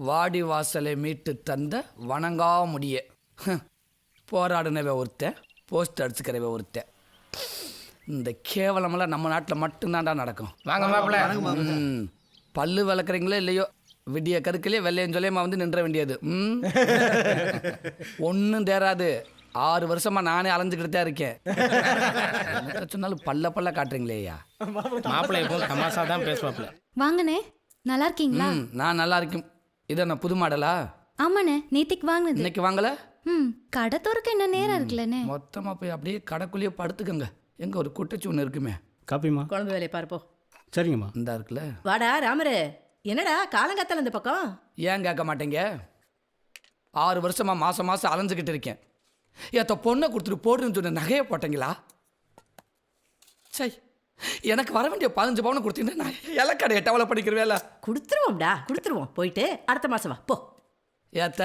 வாடி வாசலை மீட்டு தந்த வணங்கா முடிய போராடினவே ஒருத்தன், போஸ்ட் அடிச்சுக்கிறவே ஒருத்தன். இந்த கேவலமெல்லாம் நம்ம நாட்டில் மட்டும்தான்டா நடக்கும். வாங்க மாப்பிள்ள. பல்லு விளக்குறீங்களோ இல்லையோ, விடிய கருக்கிலே வெள்ளையன் சொல்லியமா வந்து நின்ற வேண்டியது. ஒன்றும் தேராது. 6 வருஷமா நானே அலைஞ்சுக்கிட்டு தான் இருக்கேன். சொன்னாலும் பல்ல காட்டுறீங்களேயா. மாப்பிள்ளை இப்போ தமாசா தான் பேசுவாப்ல. வாங்கண்ணே, நல்லா இருக்கீங்களா? நான் நல்லா இருக்கேன். இதை நான் புது மாடலா? ஆமாண்ணே, நேத்திக்கு வாங்கினது. இன்னைக்கு வாங்கல? கடை திறக்க என்ன நேரம் இருக்குல்லண்ணே. மொத்தமாக போய் அப்படியே கடைக்குள்ளேயே படுத்துக்கங்க. எங்க ஒரு குட்டச்சி ஒன்று இருக்குமே. காப்பிமா. குழம்பு வேலையை பார்ப்போம். சரிங்கம்மா. இந்தா இருக்குல்ல. வாடா ராமரு, என்னடா காலங்காத்தால இந்த பக்கம்? ஏன் கேட்க மாட்டேங்க? 6 வருஷமா மாசம் அலைஞ்சுக்கிட்டு இருக்கேன். ஏத்த பொண்ணை கொடுத்துட்டு போடுன்னு சொன்ன நகையை போட்டீங்களா? சை, எனக்கு வர வேண்டிய 15 பவுனை கொடுத்தீங்கன்னா நான் இலக்கடையை டெவலப் பண்ணிக்கிற வேலை. கொடுத்துருவோம். போயிட்டு அடுத்த மாசம் வா போ. ஏத்த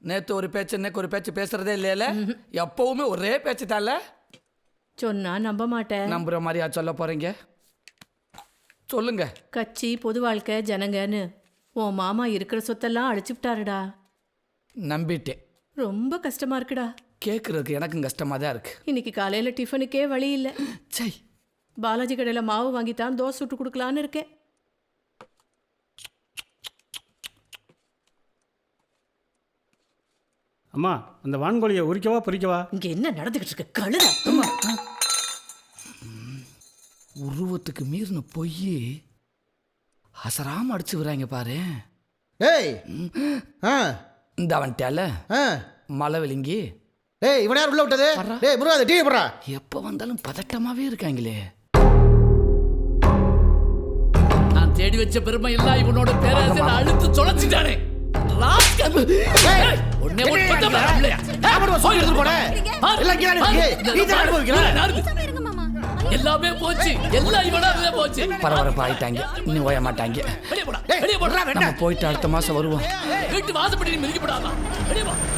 நேற்று ஒரு பேச்சு இன்னைக்கு ஒரு பேச்சு பேசுறதே இல்லையில. எப்பவுமே ஒரே பேச்சு தான்ல. சொன்னா நம்ப மாட்டேன். நம்புற மாதிரியா சொல்ல போறீங்க? சொல்லுங்க. கட்சி, பொது வாழ்க்கை, ஜனங்கன்னு உன் மாமா இருக்கிற சொத்தெல்லாம் அழிச்சுட்டாருடா. நம்பிட்டேன். ரொம்ப கஷ்டமா இருக்குடா. கேட்கறதுக்கு எனக்கும் கஷ்டமா தான் இருக்கு. இன்னைக்கு காலையில டிஃபனுக்கே வழி இல்லை. சை, பாலாஜி கடையில் மாவு வாங்கித்தான் தோசை சுட்டு கொடுக்கலான்னு இருக்கேன். அம்மா, அந்த வான்கோழியை உரிக்கவா பொரிக்கவா? இங்க என்ன நடந்துகிட்டு இருக்கு? கழுத உருவத்துக்கு மீறின பொய் அசராம அடிச்சு விடுறாங்க பாரு. ஏய், இந்த அவன்ட்டால மலை விழுங்கி. டேய், இவன் யார் உள்ள விட்டது? டேய் முருகாத, டீ போடுறா. எப்போ வந்தாலும் பதட்டமாவே இருக்காங்களே. நான் தேடி வச்ச பெருமை இல்ல இவனோட பேராசை அழுத்து தொலைச்சிட்டானே. எல்லாமே போச்சு. எல்லாம் இவனால போச்சு. பரபரப்பா ஆயிட்டாங்க. இன்னும் ஓய மாட்டாங்க. நம்ம போயிட்டு அடுத்த மாசம் வருவோம். வீட்டு வாசப்படி மிதிக்கப்படாதான்.